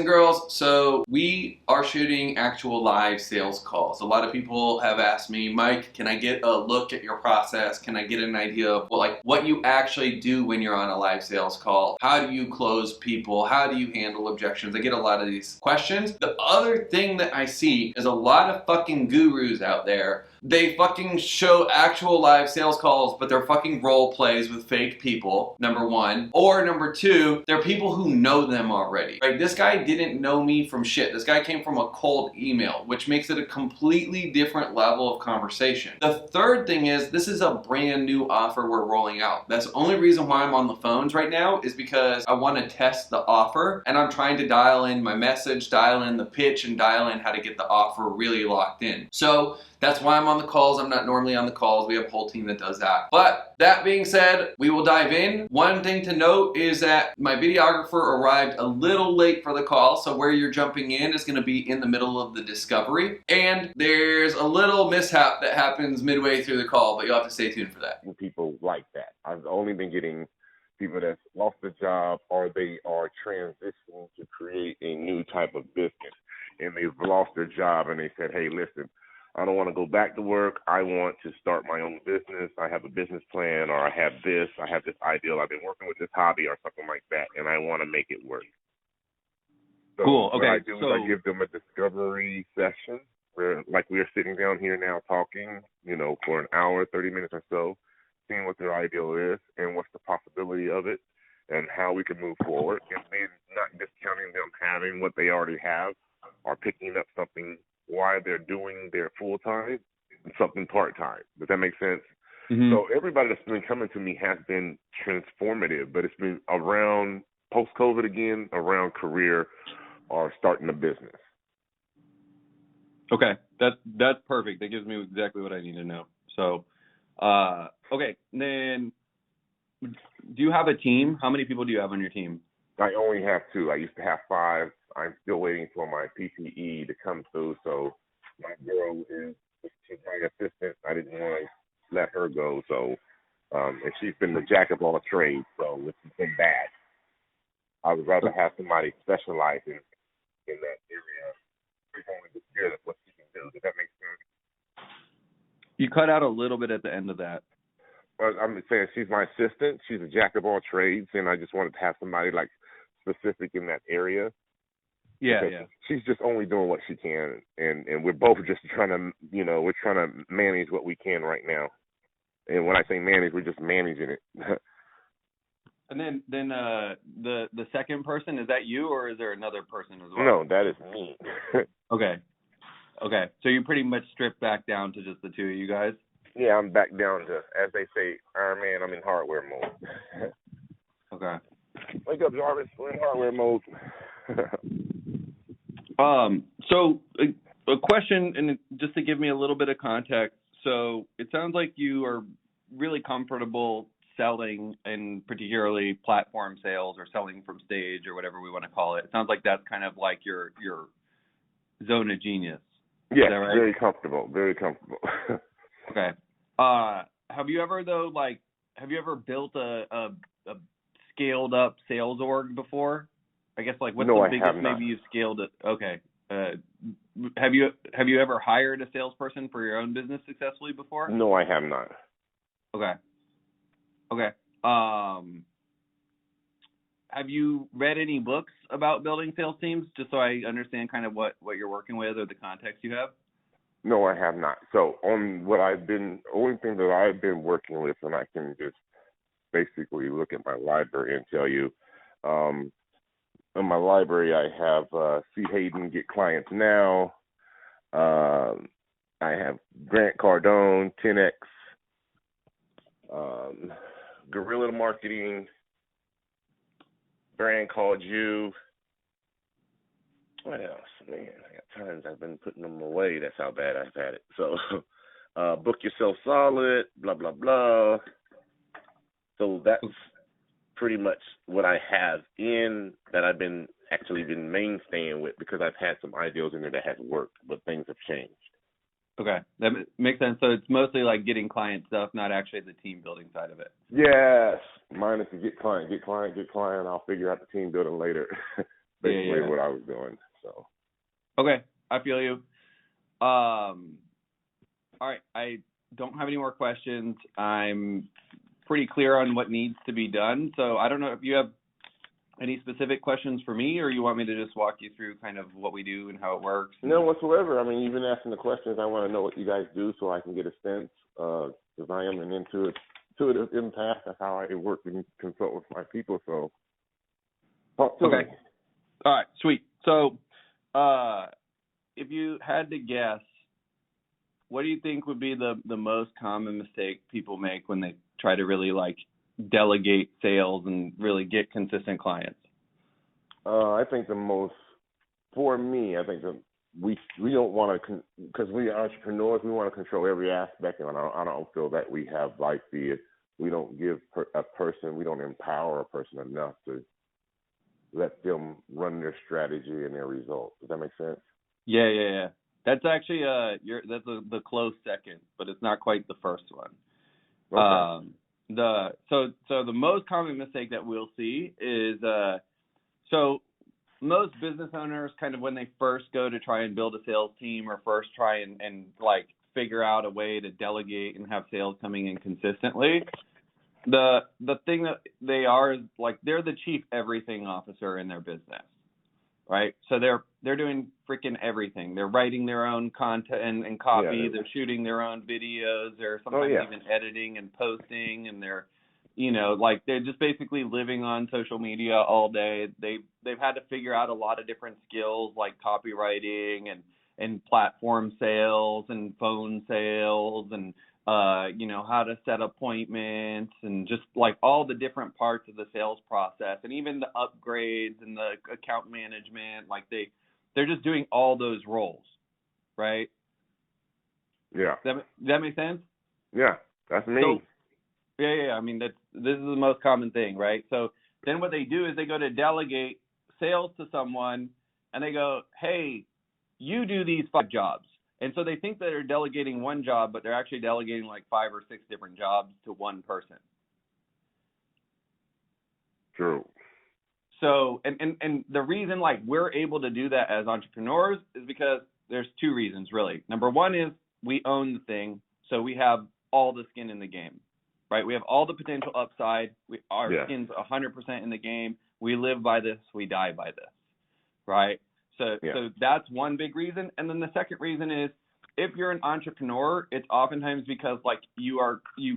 and girls, so we are shooting actual live sales calls. A lot of people have asked me, Mike, can I get a look at your process? Can I get an idea of what you actually do when you're on a live sales call? How do you close people? How do you handle objections? I get a lot of these questions. The other thing that I see is a lot of fucking gurus out there. They fucking show actual live sales calls, but they're fucking role plays with fake people, number one. Or number two, they're people who know them already, right? This guy didn't know me from shit. This guy came from a cold email, which makes it a completely different level of conversation. The third thing is, this is a brand new offer we're rolling out. That's the only reason why I'm on the phones right now is because I want to test the offer, and I'm trying to dial in my message, dial in the pitch, and dial in how to get the offer really locked in. So that's why I'm on the calls. I'm not normally on the calls. We have a whole team that does that. But that being said, we will dive in. One thing to note is that my videographer arrived a little late for the call, so where you're jumping in is going to be in the middle of the discovery. And there's a little mishap that happens midway through the call, but you'll have to stay tuned for that. People like that. I've only been getting people that's lost a job or they are transitioning to create a new type of business, and they've lost their job and they said, hey, listen, I don't want to go back to work. I want to start my own business. I have a business plan, or I have this ideal. I've been working with this hobby or something like that, and I want to make it work. So cool. Okay. What I do is I give them a discovery session where, like, we are sitting down here now talking, for an hour, 30 minutes or so, seeing what their ideal is and what's the possibility of it and how we can move forward. And then not discounting them having what they already have or picking up something while they're doing their full-time and something part-time. Does that make sense? Mm-hmm. So everybody that's been coming to me has been transformative, but it's been around post-COVID again, around career or starting a business. Okay, that's perfect. That gives me exactly what I need to know. So, okay, then do you have a team? How many people do you have on your team? I only have 2. I used to have 5. I'm still waiting for my PPE to come through. So my girl she's my assistant. I didn't want to let her go. So, and she's been the jack of all trades. So it's been bad. I would rather have somebody specialize in that area. She's only just good at what she can do. Does that make sense? You cut out a little bit at the end of that. Well, I'm saying she's my assistant. She's a jack of all trades, and I just wanted to have somebody like specific in that area. Yeah. She's just only doing what she can, and we're both just trying to, we're trying to manage what we can right now. And when I say manage, we're just managing it. And then the second person, is that you or is there another person as well? No, that is me. Okay. So you pretty much stripped back down to just the two of you guys? Yeah, I'm back down to, as they say, Iron Man, I'm in hardware mode. Okay. Wake up, Jarvis. We're in hardware mode. So a question, and just to give me a little bit of context. So it sounds like you are really comfortable selling, and particularly platform sales or selling from stage or whatever we want to call it. It sounds like that's kind of like your zone of genius. Yeah, right? Very comfortable. Okay. Have you ever built a scaled up sales org before? I guess what's the biggest maybe you've scaled it? Okay. Have you ever hired a salesperson for your own business successfully before? No, I have not. Okay. Have you read any books about building sales teams, just so I understand kind of what you're working with or the context you have? No, I have not. So on only thing that I've been working with, and I can just basically look at my library and tell you, in my library I have C. Hayden, Get Clients Now. I have Grant Cardone, 10X, Guerrilla Marketing, Brand Called You. What else? Man, I got times I've been putting them away. That's how bad I've had it. So, Book Yourself Solid, blah, blah, blah. So that's pretty much what I have in that I've been mainstaying with, because I've had some ideals in there that has worked, but things have changed. Okay, that makes sense. So it's mostly like getting client stuff, not actually the team building side of it. Yes, mine is to get client. I'll figure out the team building later. basically what I was doing. So. Okay, I feel you. All right, I don't have any more questions. I'm pretty clear on what needs to be done. So I don't know if you have any specific questions for me, or you want me to just walk you through kind of what we do and how it works? None whatsoever. I mean, you've been asking the questions. I want to know what you guys do so I can get a sense, because I am an intuitive empath. That's how I work and consult with my people. So talk to me. All right, sweet. So if you had to guess, what do you think would be the most common mistake people make when they try to really like delegate sales and really get consistent clients? I think for me, I think that we don't want to, because we are entrepreneurs, we want to control every aspect, and I don't feel that we have like we don't give we don't empower a person enough to let them run their strategy and their results. Does that make sense? Yeah. That's actually that's the close second, but it's not quite the first one. Okay. So the most common mistake that we'll see is so most business owners kind of when they first go to try and build a sales team or first try and like figure out a way to delegate and have sales coming in consistently, the thing that they are is like they're the chief everything officer in their business. Right, so they're doing freaking everything. They're writing their own content and copy. Yeah. They're shooting their own videos. They're sometimes even editing and posting. And they're, like they're just basically living on social media all day. They've had to figure out a lot of different skills like copywriting and platform sales and phone sales and how to set appointments and just like all the different parts of the sales process and even the upgrades and the account management, like they're just doing all those roles, right? Yeah. Does that make sense? Yeah, that's me. So, yeah. I mean, this is the most common thing, right? So then what they do is they go to delegate sales to someone and they go, hey, you do these 5 jobs. And so they think that they're delegating one job, but they're actually delegating like 5 or 6 different jobs to one person. True. So, and the reason like we're able to do that as entrepreneurs is because there's 2 reasons really. Number one is we own the thing. So we have all the skin in the game, right? We have all the potential upside. Our skin's 100% in the game. We live by this. We die by this, right? So that's one big reason. And then the second reason is if you're an entrepreneur, it's oftentimes because like you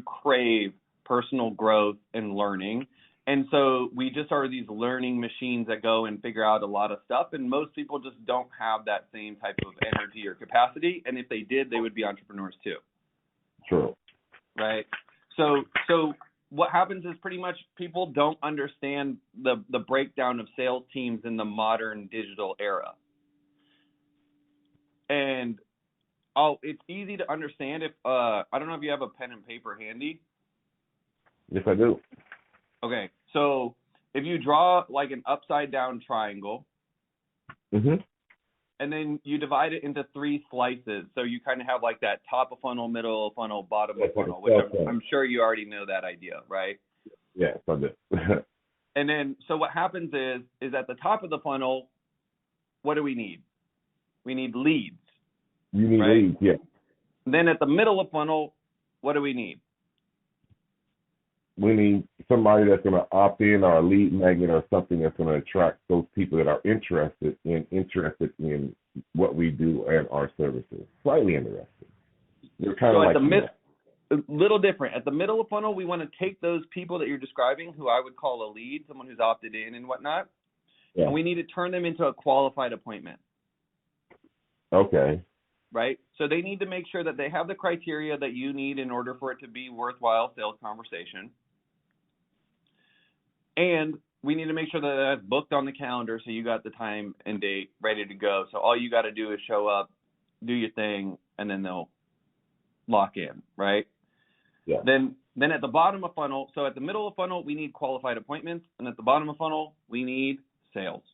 crave personal growth and learning. And so we just are these learning machines that go and figure out a lot of stuff. And most people just don't have that same type of energy or capacity. And if they did, they would be entrepreneurs too. True. Right. So what happens is pretty much people don't understand the breakdown of sales teams in the modern digital era. And it's easy to understand if I don't know if you have a pen and paper handy. Yes, I do. Okay, so if you draw like an upside down triangle, and then you divide it into 3 slices, so you kind of have like that top of funnel, middle of funnel, bottom of funnel, which I'm sure you already know that idea, right? Yes, I do. And then, so what happens is at the top of the funnel, what do we need? We need leads. You need right? leads, yeah. Then at the middle of funnel, what do we need? We need somebody that's going to opt in or a lead magnet or something that's going to attract those people that are interested in what we do and our services. Slightly interested. They're kind of like a little different. At the middle of funnel, we want to take those people that you're describing, who I would call a lead, someone who's opted in and whatnot, and we need to turn them into a qualified appointment. Okay. Right? So they need to make sure that they have the criteria that you need in order for it to be worthwhile sales conversation. And we need to make sure that that's booked on the calendar so you got the time and date ready to go. So all you got to do is show up, do your thing, and then they'll lock in, right? Yeah. Then at the bottom of funnel, so at the middle of funnel, we need qualified appointments, and at the bottom of funnel, we need sales,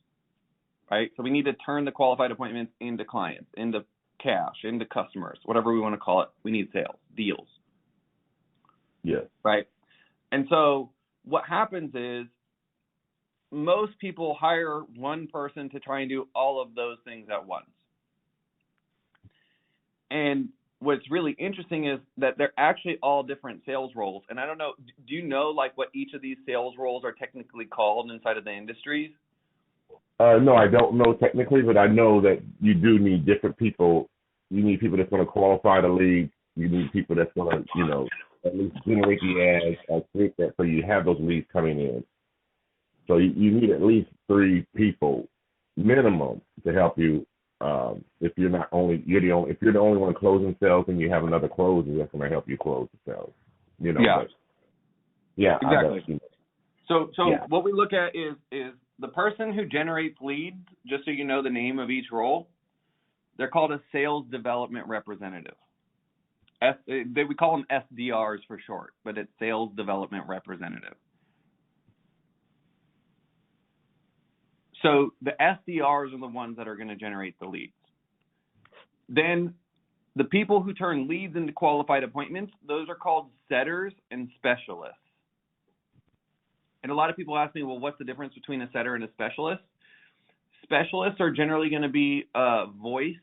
right? So we need to turn the qualified appointments into clients, into cash, into customers, whatever we want to call it. We need sales, deals. Yes. Right? And so what happens is most people hire one person to try and do all of those things at once. And what's really interesting is that they're actually all different sales roles. And I don't know, do you know like what each of these sales roles are technically called inside of the industries? No, I don't know technically, but I know that you do need different people. You need people that's going to qualify the lead. You need people that's going to, you know, at least generate the ads, create that, so you have those leads coming in. So you need at least 3 people minimum to help you. If you're the only one closing sales and you have another closer, that's going to help you close the sales. You know. Yeah. But, yeah. Exactly. So yeah. what we look at is the person who generates leads, just so you know the name of each role, they're called a sales development representative. We call them SDRs for short, but it's sales development representative. So the SDRs are the ones that are going to generate the leads. Then the people who turn leads into qualified appointments, those are called setters and specialists. And a lot of people ask me, well, what's the difference between a setter and a specialist? Specialists are generally going to be voice.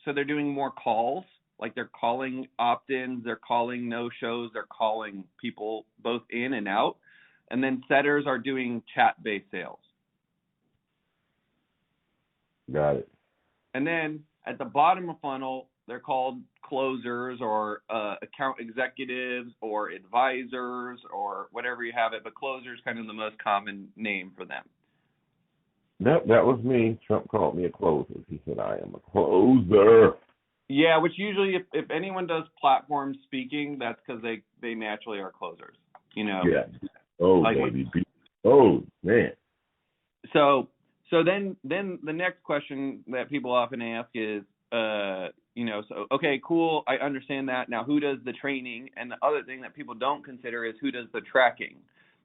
So they're doing more calls, like they're calling opt-ins, they're calling no-shows, they're calling people both in and out. And then setters are doing chat-based sales. Got it. And then at the bottom of funnel, they're called closers or account executives or advisors or whatever you have it, but closer is kind of the most common name for them. That was me. Trump called me a closer. He said, I am a closer. Yeah, which usually if anyone does platform speaking, that's because they naturally are closers, you know. Yeah. Oh, like, baby. Oh, man. So then the next question that people often ask is, you know, so, okay, cool, I understand that. Now, who does the training? And the other thing that people don't consider is who does the tracking.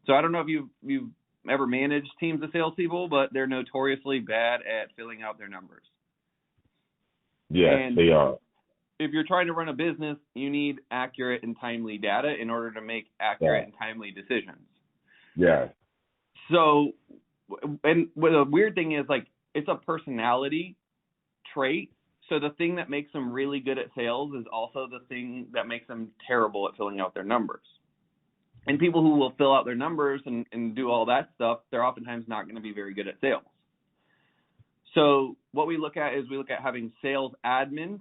So I don't know if you've ever managed teams of salespeople, but they're notoriously bad at filling out their numbers. Yes, they are. If you're trying to run a business, you need accurate and timely data in order to make accurate and timely decisions. Yeah. So, and what the weird thing is, like, it's a personality trait. So the thing that makes them really good at sales is also the thing that makes them terrible at filling out their numbers. And people who will fill out their numbers and do all that stuff, they're oftentimes not going to be very good at sales. So what we look at is we look at having sales admins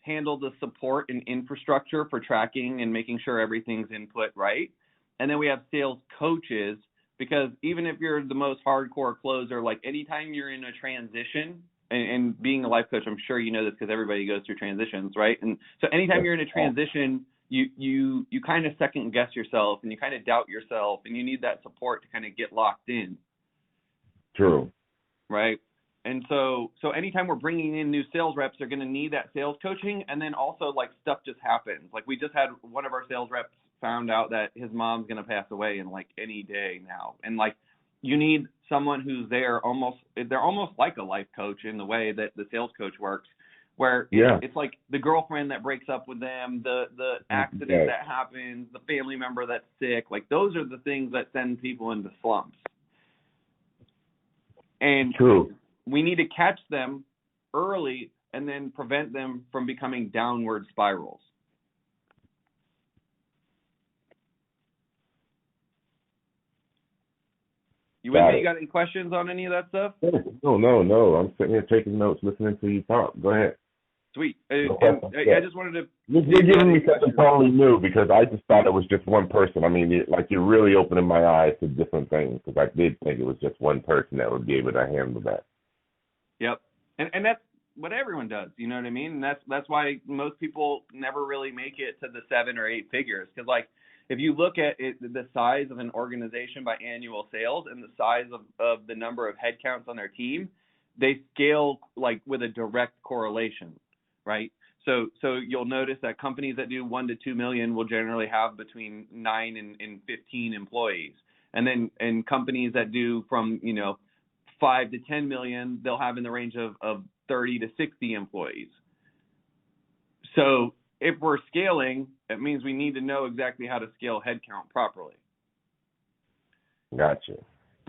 handle the support and infrastructure for tracking and making sure everything's input right. And then we have sales coaches, because even if you're the most hardcore closer, like anytime you're in a transition, and being a life coach, I'm sure you know this because everybody goes through transitions, right? And so anytime you're in a transition, you kind of second guess yourself and you kind of doubt yourself, and you need that support to kind of get locked in. True. Right? And so anytime we're bringing in new sales reps, they're going to need that sales coaching. And then also, like, stuff just happens. Like, we just had one of our sales reps found out that his mom's going to pass away in like any day now. And like, you need someone who's they're almost like a life coach in the way that the sales coach works, where it's like the girlfriend that breaks up with them, the accident that happens, the family member that's sick. Like, those are the things that send people into slumps. And we need to catch them early and then prevent them from becoming downward spirals. You with me? You got any questions on any of that stuff? No. I'm sitting here taking notes, listening to you talk. Go ahead. Sweet. I just wanted to... You're giving me something totally new, because I just thought it was just one person. I mean, you're really opening my eyes to different things, because I did think it was just one person that would be able to handle that. Yep. And that's what everyone does, you know what I mean? And that's why most people never really make it to the 7 or 8 figures, because, like, if you look at it, the size of an organization by annual sales and the size of the number of headcounts on their team, they scale like with a direct correlation, right? So you'll notice that companies that do 1 to 2 million will generally have between 9 and 15 employees. And companies that do from, 5 to 10 million, they'll have in the range of 30 to 60 employees. So if we're scaling, it means we need to know exactly how to scale headcount properly. Gotcha.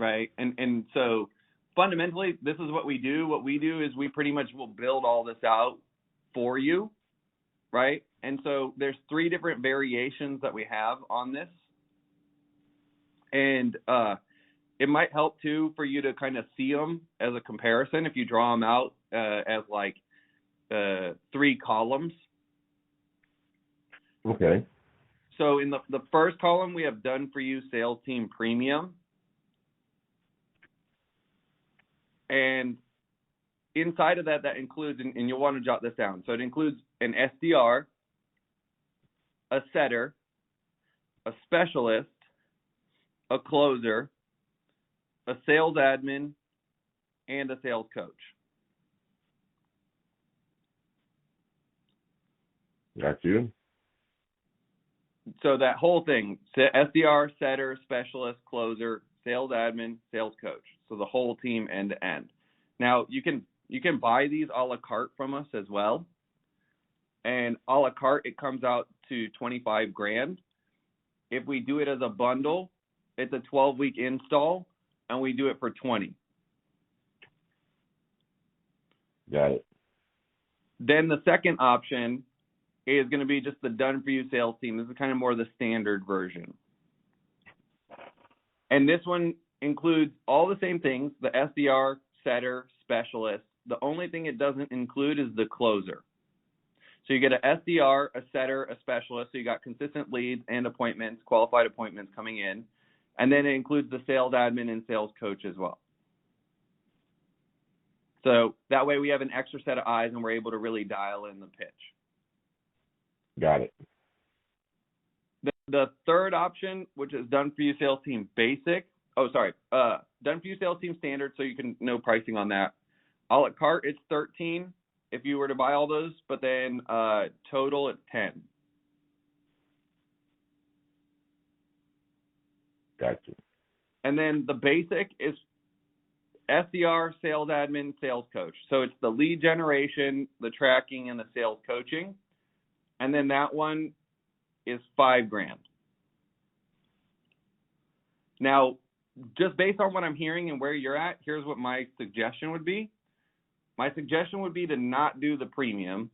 right? And so fundamentally, this is what we do. What we do is we pretty much will build all this out for you, right? And so there's 3 different variations that we have on this. And it might help too for you to kind of see them as a comparison if you draw them out as like 3 columns. Okay. So in the first column, we have done for you sales team premium. And inside of that, that includes, and you'll want to jot this down. So it includes an SDR, a setter, a specialist, a closer, a sales admin, and a sales coach. Got you. So that whole thing, SDR, setter, specialist, closer, sales admin, sales coach. So the whole team end to end. Now you can buy these a la carte from us as well. And a la carte, it comes out to $25,000. If we do it as a bundle, it's a 12-week install, and we do it for $20,000. Got it. Then the second option is going to be just the done for you sales team. This is kind of more the standard version. And this one includes all the same things, the SDR, setter, specialist. The only thing it doesn't include is the closer. So you get an SDR, a setter, a specialist. So you got consistent leads and appointments, qualified appointments coming in. And then it includes the sales admin and sales coach as well. So that way we have an extra set of eyes and we're able to really dial in the pitch. Got it. The third option, which is done for you sales team basic. Done for you sales team standard, so you can know pricing on that. A la carte, it's $13,000 if you were to buy all those, but then total it's $10,000. Gotcha. And then the basic is SDR, sales admin, sales coach. So it's the lead generation, the tracking, and the sales coaching. And then that one is $5,000. Now, just based on what I'm hearing and where you're at, here's what my suggestion would be. My suggestion would be to not do the premium,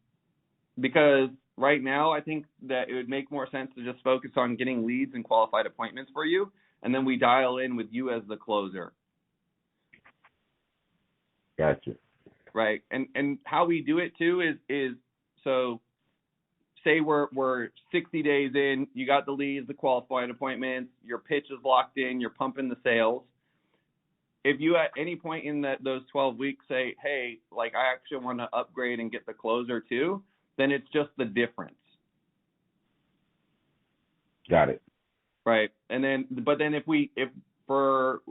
because right now I think that it would make more sense to just focus on getting leads and qualified appointments for you, and then we dial in with you as the closer. Gotcha. Right. And how we do it too is so say we're 60 days in, you got the leads, the qualified appointments, your pitch is locked in, you're pumping the sales. If you at any point in those 12 weeks say, hey, like I actually want to upgrade and get the closer too, then it's just the difference. Got it. Right. And then, but then if for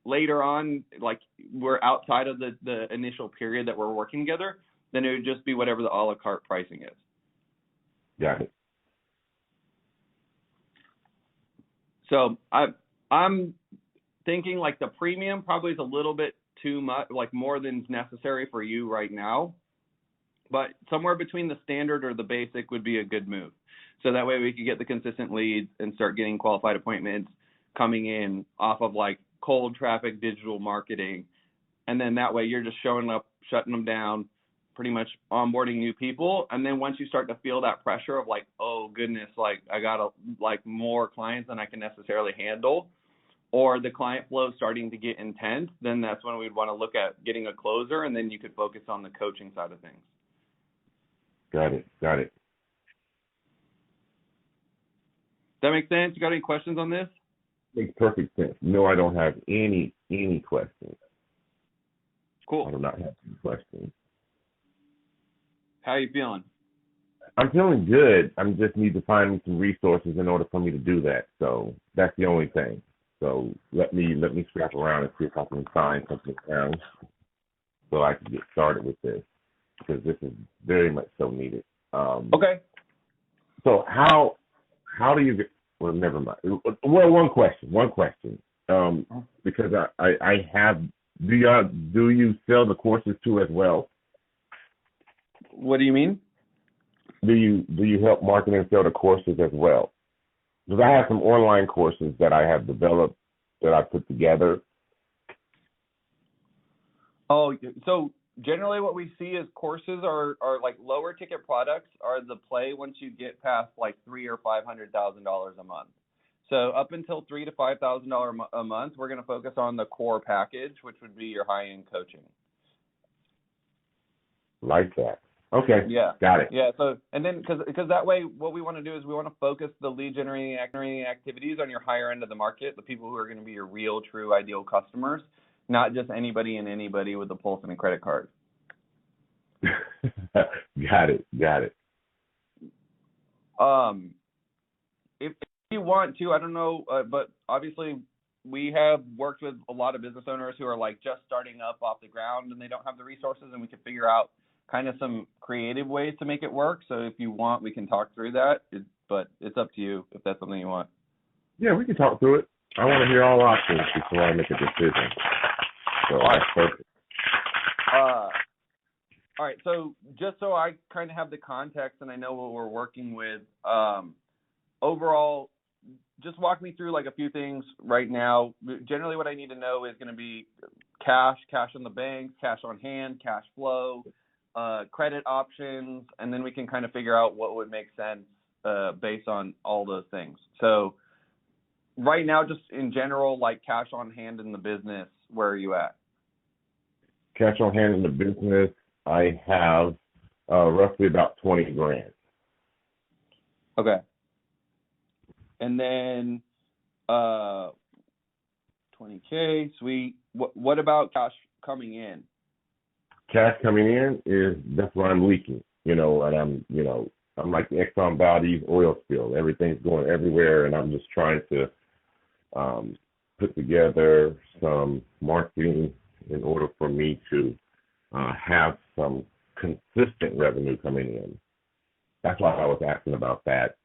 later on, like we're outside of the initial period that we're working together, then it would just be whatever the a la carte pricing is. Got it. So I'm thinking like the premium probably is a little bit too much, like more than necessary for you right now. But somewhere between the standard or the basic would be a good move. So that way we could get the consistent leads and start getting qualified appointments coming in off of like cold traffic, digital marketing. And then that way you're just showing up, shutting them down, pretty much onboarding new people. And then once you start to feel that pressure of like, oh goodness, like I got like more clients than I can necessarily handle, or the client flow starting to get intense, then that's when we'd want to look at getting a closer, and then you could focus on the coaching side of things. Got it. Got it. That makes sense? You got any questions on this? Makes perfect sense. No, I don't have any questions. Cool. I do not have any questions. How are you feeling? I'm feeling good. I just need to find some resources in order for me to do that. So that's the only thing. So let me scrap around and see if I can find something else so I can get started with this, because this is very much so needed. Okay. So how do you get? Well, never mind. Well, one question. Because I have. Do you sell the courses too as well? What do you mean? Do you help market and sell the courses as well? Because I have some online courses that I have developed, that I put together, Oh, so generally what we see is courses are like lower ticket products are the play once you get past like $300,000 or $500,000 a month. So up until $3,000 to $5,000 a month, we're going to focus on the core package, which would be your high-end coaching. Like that. Okay. Yeah. Got it. Yeah. So, and then because that way, what we want to do is we want to focus the lead generating activities on your higher end of the market, the people who are going to be your real, true, ideal customers, not just anybody and anybody with a pulse and a credit card. Got it. If you want to, I don't know, but obviously we have worked with a lot of business owners who are like just starting up off the ground and they don't have the resources, and we can figure out kind of some creative ways to make it work. So if you want, we can talk through that, but it's up to you if that's something you want. Yeah, we can talk through it. I want to hear all options before I make a decision. So that's perfect. All right, so just so I kind of have the context and I know what we're working with, overall, just walk me through like a few things right now. Generally what I need to know is going to be cash in the bank, cash on hand, cash flow, credit options, and then we can kind of figure out what would make sense based on all those things. So right now, just in general, like cash on hand in the business, where are you at? Cash on hand in the business, I have roughly about 20 grand. Okay. And then 20K, sweet. What about cash coming in? Cash coming in that's where I'm leaking, and I'm like the Exxon Valdez oil spill. Everything's going everywhere, and I'm just trying to put together some marketing in order for me to have some consistent revenue coming in. That's why I was asking about that,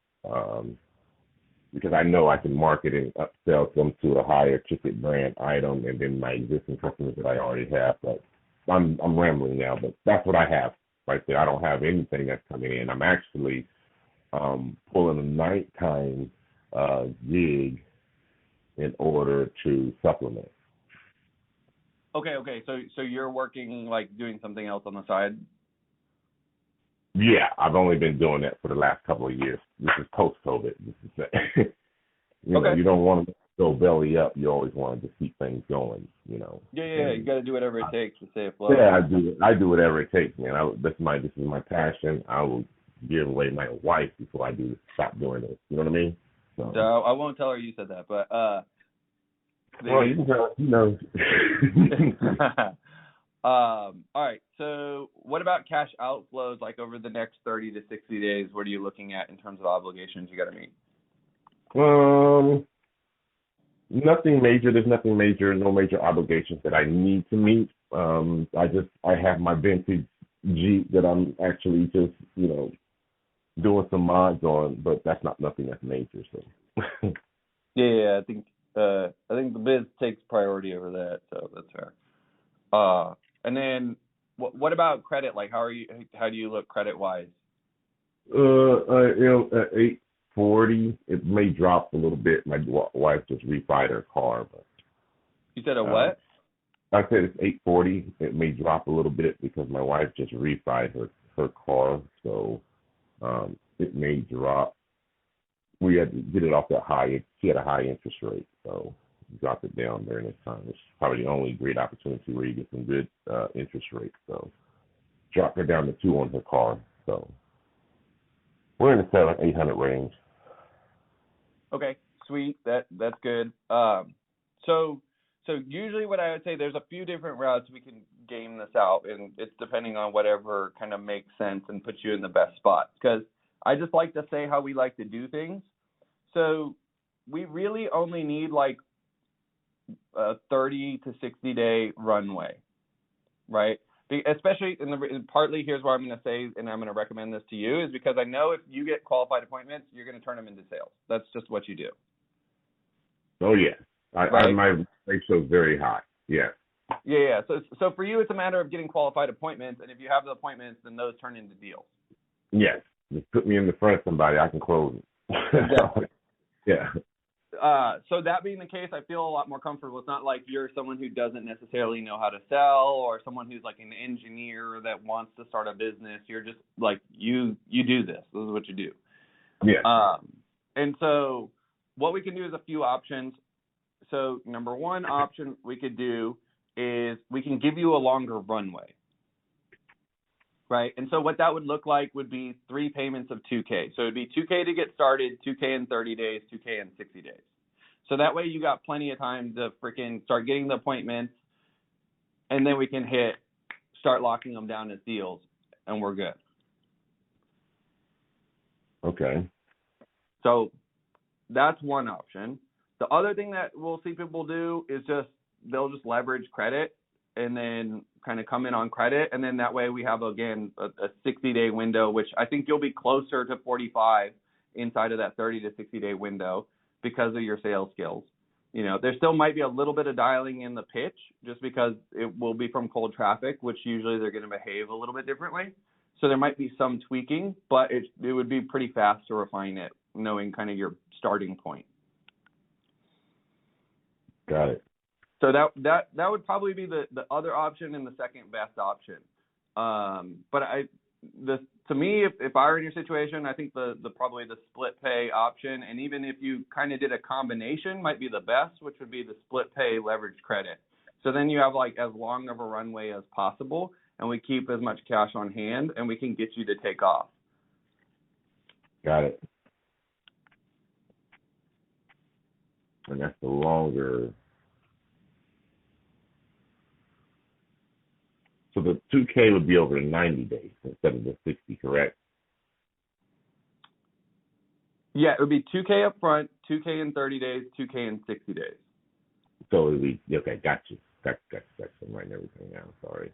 because I know I can market and upsell them to a higher ticket brand item, and then my existing customers that I already have. But I'm rambling now, but that's what I have right there. I don't have anything that's coming in. I'm actually pulling a nighttime gig in order to supplement. Okay. So you're working like doing something else on the side? Yeah, I've only been doing that for the last couple of years. This is post-COVID. You don't want to go belly up. You always want to just keep things going. Yeah. You got to do whatever it takes to stay afloat. Yeah, I do whatever it takes, man. This is my passion. I will give away my wife before I stop doing this. You know what I mean? So I won't tell her you said that, but well, you can tell. All right. So what about cash outflows, like over the next 30 to 60 days? What are you looking at in terms of obligations you got to meet? Nothing major. There's nothing major. No major obligations that I need to meet. I have my vintage Jeep that I'm actually just doing some mods on, but that's nothing that's major. So yeah. I think the biz takes priority over that, so that's fair. And then what about credit? Like, how do you look credit wise? At 840, it may drop a little bit. My wife just refied her car, but you said a what? I said it's 840. It may drop a little bit because my wife just refied her car, so it may drop. We had to get it off that high. She had a high interest rate, so we dropped it down during this time. It's probably the only great opportunity where you get some good interest rates. So dropped her down to 2 on her car. So we're in the 700-800 range. Okay, sweet. That's good. So usually what I would say, there's a few different routes we can game this out, and it's depending on whatever kind of makes sense and puts you in the best spot. Because I just like to say how we like to do things. So we really only need like a 30 to 60 day runway, right? Especially partly here's why I'm going to say, and I'm going to recommend this to you, is because I know if you get qualified appointments, you're going to turn them into sales. That's just what you do. Oh yeah, right? My ratio is very high. Yeah. Yeah. So for you, it's a matter of getting qualified appointments, and if you have the appointments, then those turn into deals. Yes, just put me in the front of somebody, I can close it. Exactly. Yeah. So that being the case, I feel a lot more comfortable. It's not like you're someone who doesn't necessarily know how to sell, or someone who's like an engineer that wants to start a business. You're just like, you do this. This is what you do. Yeah. And so what we can do is a few options. So number one option we could do is we can give you a longer runway. Right. And so what that would look like would be 3 payments of $2K. So it'd be $2K to get started, $2K in 30 days, $2K in 60 days. So that way you got plenty of time to freaking start getting the appointments, and then we can start locking them down as deals, and we're good. Okay. So that's one option. The other thing that we'll see people do is they'll just leverage credit and then kind of come in on credit. And then that way we have, again, a 60-day window, which I think you'll be closer to 45 inside of that 30 to 60-day window because of your sales skills. You know, there still might be a little bit of dialing in the pitch just because it will be from cold traffic, which usually they're going to behave a little bit differently. So there might be some tweaking, but it would be pretty fast to refine it, knowing kind of your starting point. Got it. So that would probably be the other option and the second best option. But to me, if I were in your situation, I think the probably the split pay option, and even if you kind of did a combination, might be the best, which would be the split pay leverage credit. So then you have like as long of a runway as possible, and we keep as much cash on hand, and we can get you to take off. Got it. And that's the longer. So the 2K would be over 90 days instead of the 60, correct? Yeah, it would be 2K up front, 2K in 30 days, 2K in 60 days. So it would be, okay, got you. Got you. I'm writing everything down, sorry.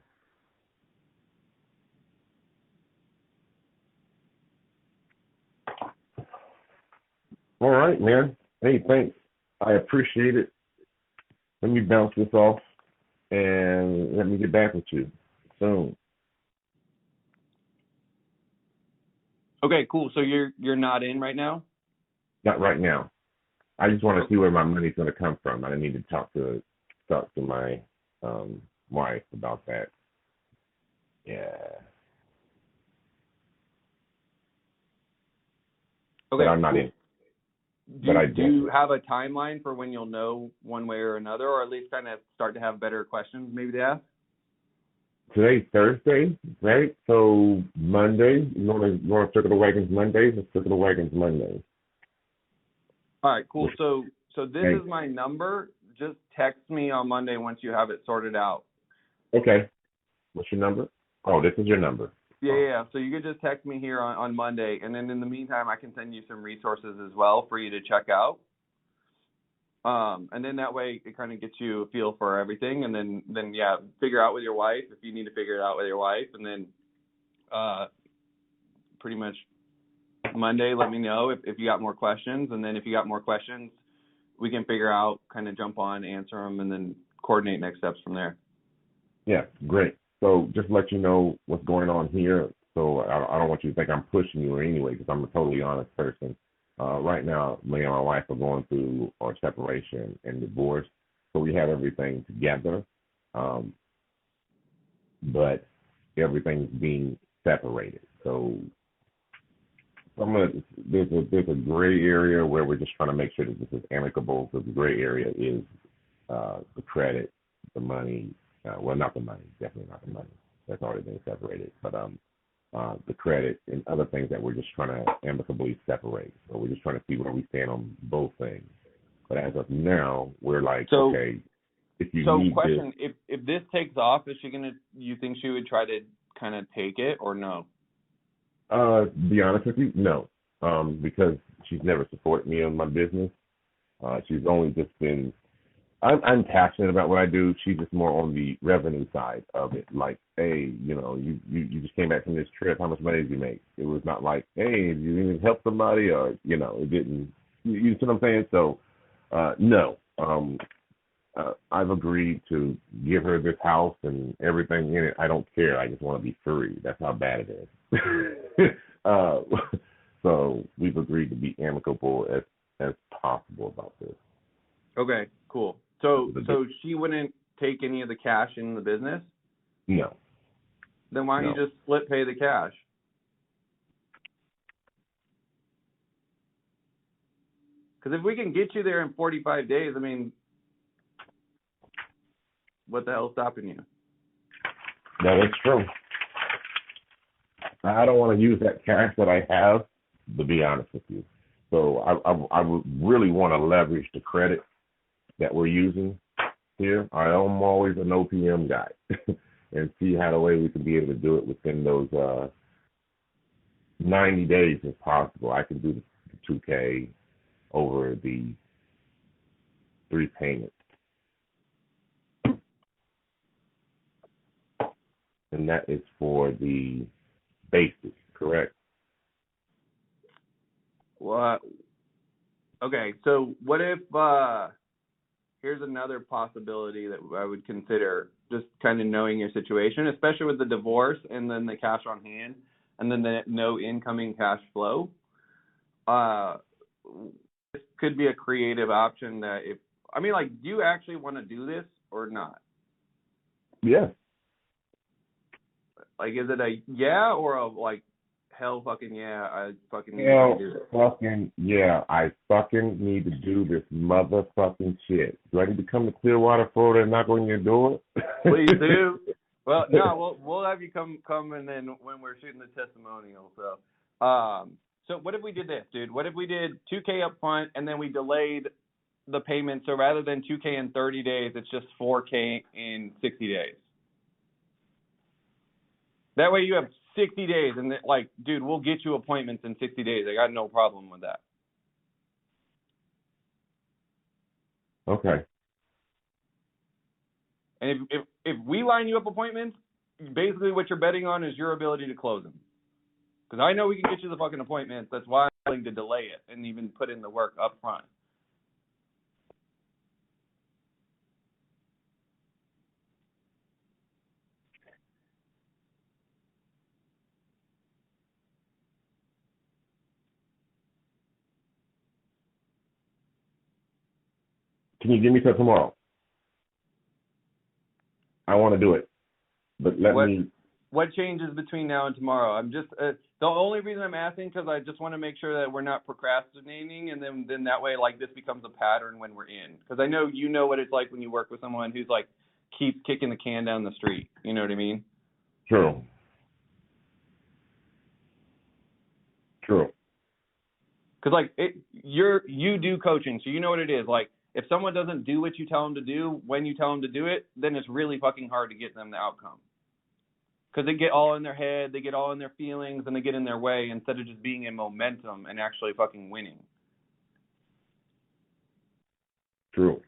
All right, man. Hey, thanks. I appreciate it. Let me bounce this off and let me get back with you soon. Okay, cool. So you're not in right now? Not right now. I just want to see where my money's going to come from. I need to talk to my wife about that. Yeah. Okay. But I'm not cool. in. Do you have a timeline for when you'll know one way or another, or at least kind of start to have better questions maybe to ask? Today's Thursday, right? So Monday, you want to circle the wagons Mondays? Let's circle the wagons Mondays. All right, cool. So this is my number. Just text me on Monday once you have it sorted out. Okay. What's your number? Oh, this is your number. Yeah. So you could just text me here on Monday, and then in the meantime, I can send you some resources as well for you to check out. And then that way it kind of gets you a feel for everything, and then figure out with your wife if you need to figure it out with your wife, and then pretty much Monday let me know if you got more questions, and then if you got more questions, we can figure out, kind of jump on, answer them, and then coordinate next steps from there. Yeah, great. So just let you know what's going on here. So I don't want you to think I'm pushing you or anyway, because I'm a totally honest person. Right now, me and my wife are going through our separation and divorce, so we have everything together, but everything's being separated. So there's a gray area where we're just trying to make sure that this is amicable. So the gray area is the credit, the money. Well, not the money, definitely not the money. That's already been separated, but the credit and other things that we're just trying to amicably separate. So we're just trying to see where we stand on both things. But as of now, we're like, okay, if you need question, this. if this takes off, you think she would try to kind of take it, or no? To be honest with you, no. Because she's never supported me in my business. She's only just been, I'm passionate about what I do. She's just more on the revenue side of it. Like, hey, you just came back from this trip. How much money did you make? It was not like, hey, did you even help somebody? Or, it didn't. You see what I'm saying? So, no. I've agreed to give her this house and everything in it. I don't care. I just want to be free. That's how bad it is. So we've agreed to be amicable as possible about this. Okay, cool. So she wouldn't take any of the cash in the business? No. Then why don't you just split pay the cash? Because if we can get you there in 45 days, I mean, what the hell's stopping you? That is true. I don't want to use that cash that I have, to be honest with you. So I would really want to leverage the credit that we're using here. I am always an OPM guy and see how the way we can be able to do it within those 90 days if possible. I can do the 2K over the 3 payments. And that is for the basic, correct? Well, okay, so what if, here's another possibility that I would consider, just kind of knowing your situation, especially with the divorce and then the cash on hand and then the no incoming cash flow. This could be a creative option that do you actually want to do this or not? Yes. Like, is it a yeah or a hell fucking yeah, I fucking need to do this? Fucking yeah, I fucking need to do this motherfucking shit. Do I need to come to Clearwater, Florida and knock on your door? Please do. Well, no, we'll have you come and then when we're shooting the testimonial. So what if we did this, dude? What if we did $2K up front and then we delayed the payment? So rather than $2K in 30 days, it's just $4K in 60 days. That way you have 60 days, and dude, we'll get you appointments in 60 days. I got no problem with that. Okay. And if we line you up appointments, basically what you're betting on is your ability to close them. Because I know we can get you the fucking appointments. That's why I'm willing to delay it and even put in the work up front. Can you give me till tomorrow? I want to do it, but What changes between now and tomorrow? I'm just the only reason I'm asking because I just want to make sure that we're not procrastinating, and then that way this becomes a pattern when we're in. Because I know you know what it's like when you work with someone who's keeps kicking the can down the street. You know what I mean? True. Because you do coaching, so you know what it is. If someone doesn't do what you tell them to do when you tell them to do it, then it's really fucking hard to get them the outcome. Because they get all in their head, they get all in their feelings, and they get in their way instead of just being in momentum and actually fucking winning. True.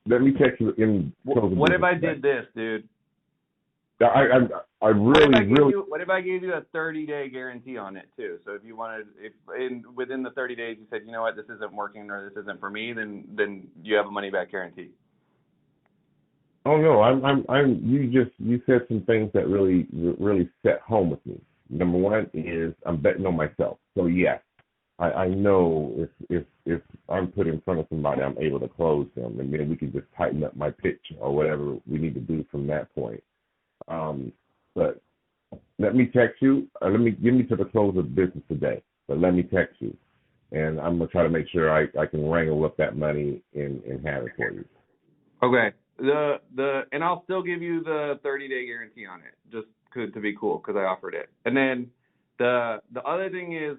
Let me text you in. What if I did this, dude? I really. What if I gave you a 30-day guarantee on it too? So if you wanted, within the 30 days you said, you know what, this isn't working or this isn't for me, then you have a money back guarantee. Oh no, you said some things that really set home with me. Number one is I'm betting on myself. So yes, I know if I'm put in front of somebody, I'm able to close them, and then we can just tighten up my pitch or whatever we need to do from that point. But let me text you. Give me to the close of business today. But let me text you, and I'm gonna try to make sure I can wrangle up that money and have it for you. Okay. And I'll still give you the 30-day guarantee on it, just to be cool, because I offered it. And then the other thing is,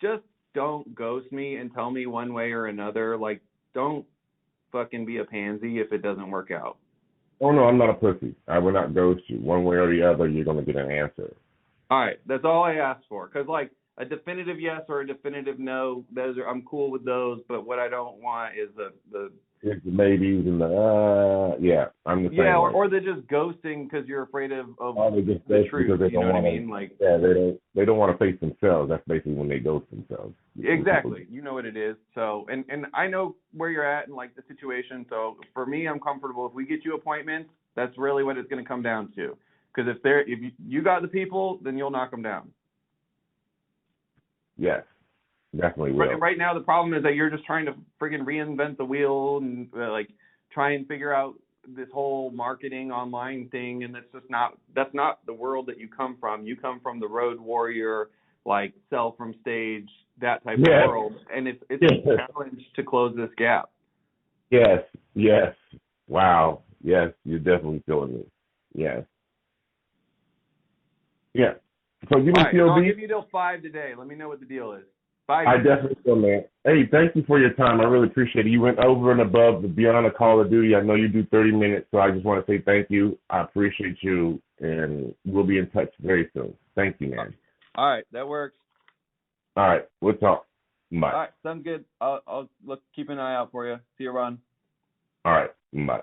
just don't ghost me and tell me one way or another. Don't fucking be a pansy if it doesn't work out. Oh, no, I'm not a pussy. I will not ghost you. One way or the other, you're going to get an answer. All right. That's all I asked for. Because, a definitive yes or a definitive no, I'm cool with those. But what I don't want is the it's the maybes and the yeah, I'm the same Yeah, way. or they're just ghosting because you're afraid of Or they just the ghost truth. because they You know don't what I want mean? Like, yeah, they don't want to face themselves. That's basically when they ghost themselves. exactly. You know what it is. So, and I know where you're at and like the situation. So for me, I'm comfortable. If we get you appointments, that's really what it's going to come down to. Because if you got the people, then you'll knock them down. Yes, definitely will. Right now, the problem is that you're just trying to friggin' reinvent the wheel and like try and figure out this whole marketing online thing, and that's not the world that you come from. You come from the road warrior, like sell from stage, that type of world, and it's a challenge to close this gap. Yes, yes. Wow. Yes, you're definitely feeling me. Yes. Yeah. So give me All right, COB. I'll give you till 5 today. Let me know what the deal is. 5. I definitely will, man. Hey, thank you for your time. I really appreciate it. You went over and above the beyond the call of duty. I know you do 30 minutes, so I just want to say thank you. I appreciate you, and we'll be in touch very soon. Thank you, man. All right, that works. All right, we'll talk. Bye. All right, sounds good. I'll keep an eye out for you. See you, Ron. All right, bye.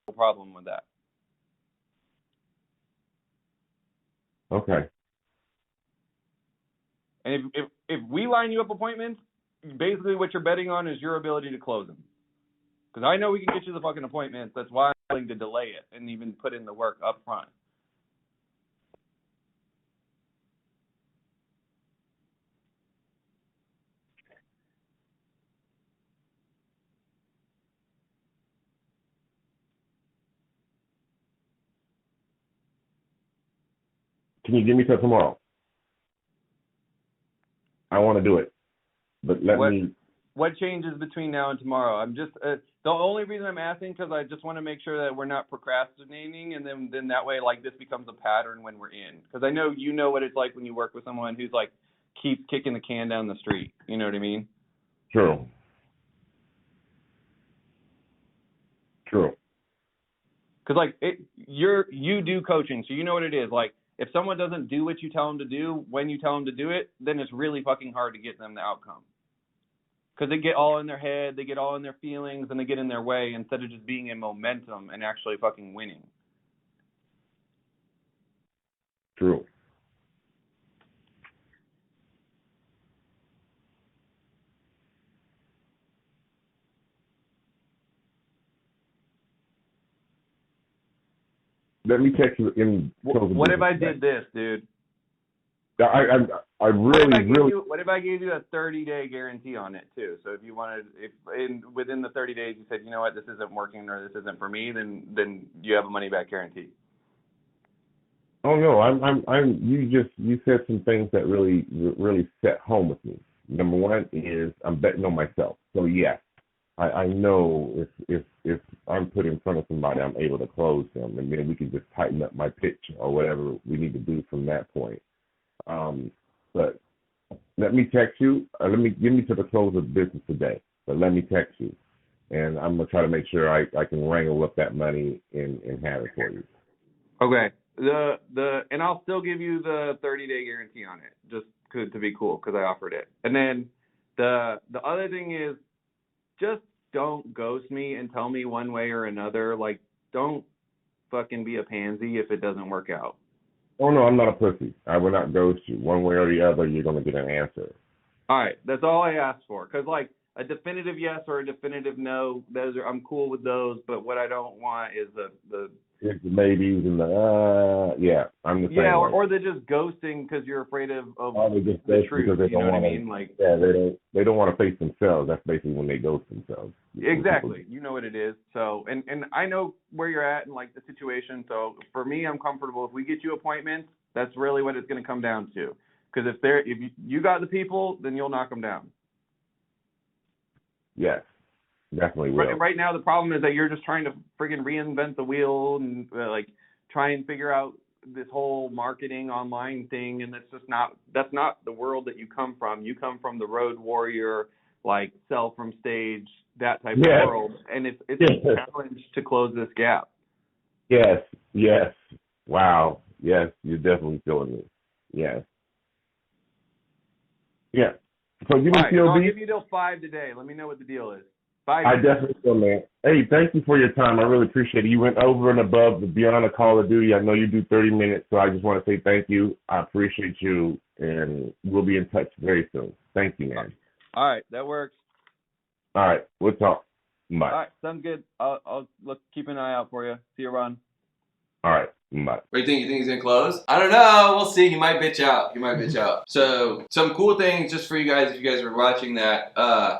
No problem with that. Okay. And if we line you up appointments, basically what you're betting on is your ability to close them. Because I know we can get you the fucking appointments. That's why I'm willing to delay it and even put in the work up front. Can you give me till tomorrow? I want to do it, but What changes between now and tomorrow? I'm just the only reason I'm asking because I just want to make sure that we're not procrastinating, and then that way like this becomes a pattern when we're in. Because I know you know what it's like when you work with someone who's like keeps kicking the can down the street. You know what I mean? True. Because like you do coaching, so you know what it is. Like if someone doesn't do what you tell them to do when you tell them to do it, then it's really fucking hard to get them the outcome. Because they get all in their head, they get all in their feelings, and they get in their way instead of just being in momentum and actually fucking winning. True. Let me text you in. What if I did this, dude? I really. What if I gave you a 30-day guarantee on it too? So if you wanted, within the 30 days you said, you know what, this isn't working or this isn't for me, then you have a money back guarantee. Oh no, you said some things that really set home with me. Number one is I'm betting on myself. So yes, I know if I'm put in front of somebody, I'm able to close them, and then we can just tighten up my pitch or whatever we need to do from that point. But let me text you. Give me to the close of business today. But let me text you, and I'm gonna try to make sure I can wrangle up that money and have it for you. Okay. And I'll still give you the 30-day guarantee on it, just to be cool, because I offered it. And then the other thing is, just don't ghost me and tell me one way or another. Like, don't fucking be a pansy if it doesn't work out. Oh no, I'm not a pussy. I will not ghost you. One way or the other, you're gonna get an answer. All right, that's all I asked for. Because like a definitive yes or a definitive no, I'm cool with those. But what I don't want is the It's the maybes and the yeah. I'm the same. Yeah, way. or they're just ghosting because you're afraid of they just the truth. Because they you know don't what want I mean? Like they don't want to face themselves. That's basically when they ghost themselves. Exactly. You know what it is. So, and I know where you're at and like the situation. So for me, I'm comfortable. If we get you appointments, that's really what it's going to come down to. Because if you got the people, then you'll knock them down. Yes, definitely will. Right now, the problem is that you're just trying to friggin' reinvent the wheel and like try and figure out this whole marketing online thing, and that's not the world that you come from. You come from the road warrior, like sell from stage, that type of world, and it's a challenge to close this gap. Yes. Wow. Yes, you're definitely feeling me. Yes. Yeah. So give me COB. I'll give you till 5 today. Let me know what the deal is. Bye. I definitely will, man. Hey, thank you for your time. I really appreciate it. You went over and above the beyond the Call of Duty. I know you do 30 minutes, so I just want to say thank you. I appreciate you, and we'll be in touch very soon. Thank you, man. All right, that works. All right, we'll talk. Bye. All right, sounds good. I'll keep an eye out for you. See you, Ron. All right, bye. What do you think? You think he's gonna close? I don't know. We'll see. He might bitch out. So some cool things just for you guys if you guys are watching that.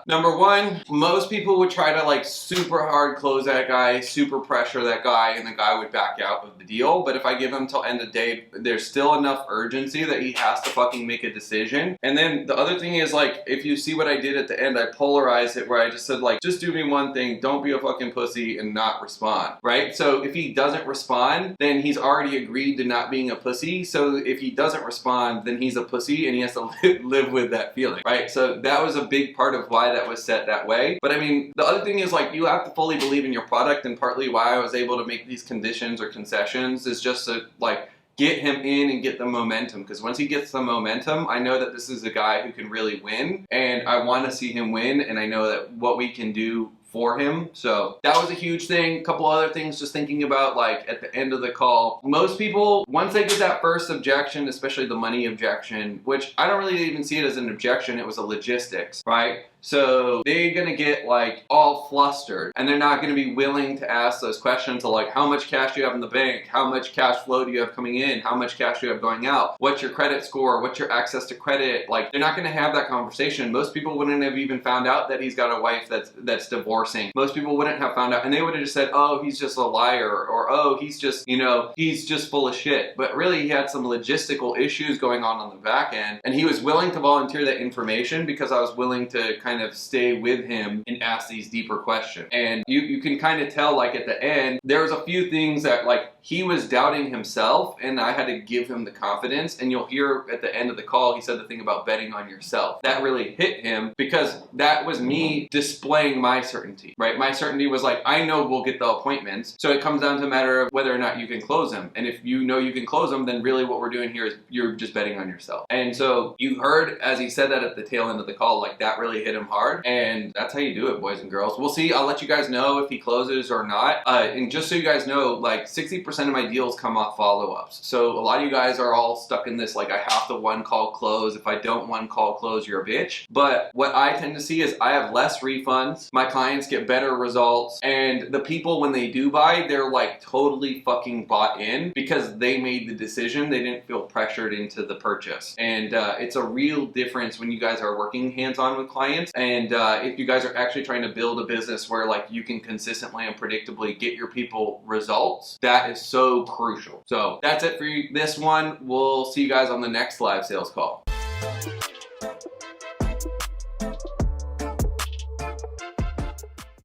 Number one, most people would try to like super hard close that guy, super pressure that guy, and the guy would back out of the deal. But if I give him till end of day, there's still enough urgency that he has to fucking make a decision. And then the other thing is like, if you see what I did at the end, I polarized it where I just said like, just do me one thing, don't be a fucking pussy and not respond, right? So if he doesn't respond, then he's already agreed to not being a pussy. So if he doesn't respond, then he's a pussy and he has to live with that feeling, right? So that was a big part of why that was set that way. But I mean, the other thing is like, you have to fully believe in your product, and partly why I was able to make these conditions or concessions is just to like get him in and get the momentum, because once he gets the momentum, I know that this is a guy who can really win, and I want to see him win, and I know that what we can do for him. So that was a huge thing. A couple other things just thinking about like at the end of the call. Most people, once they get that first objection, especially the money objection, which I don't really even see it as an objection, it was a logistics, right? So they're gonna get like all flustered, and they're not gonna be willing to ask those questions of like, how much cash do you have in the bank? How much cash flow do you have coming in? How much cash do you have going out? What's your credit score? What's your access to credit? Like, they're not gonna have that conversation. Most people wouldn't have even found out that he's got a wife that's divorcing. Most people wouldn't have found out, and they would have just said, oh, he's just a liar, or oh, he's just, you know, he's just full of shit. But really, he had some logistical issues going on the back end, and he was willing to volunteer that information because I was willing to kind of stay with him and ask these deeper questions. And you can kind of tell like at the end, there was a few things that like he was doubting himself, and I had to give him the confidence. And you'll hear at the end of the call, he said the thing about betting on yourself. That really hit him because that was me displaying my certainty, right? My certainty was like, I know we'll get the appointments. So it comes down to a matter of whether or not you can close them. And if you know you can close them, then really what we're doing here is you're just betting on yourself. And so you heard as he said that at the tail end of the call, like that really hit him hard. And that's how you do it, boys and girls. We'll see. I'll let you guys know if he closes or not. And just so you guys know, like 60% of my deals come off follow-ups. So a lot of you guys are all stuck in this, like I have to one call close. If I don't one call close, you're a bitch. But what I tend to see is I have less refunds. My clients get better results. And the people, when they do buy, they're like totally fucking bought in because they made the decision. They didn't feel pressured into the purchase. And it's a real difference when you guys are working hands-on with clients. And if you guys are actually trying to build a business where like you can consistently and predictably get your people results, that is so crucial. So that's it for this one. We'll see you guys on the next live sales call.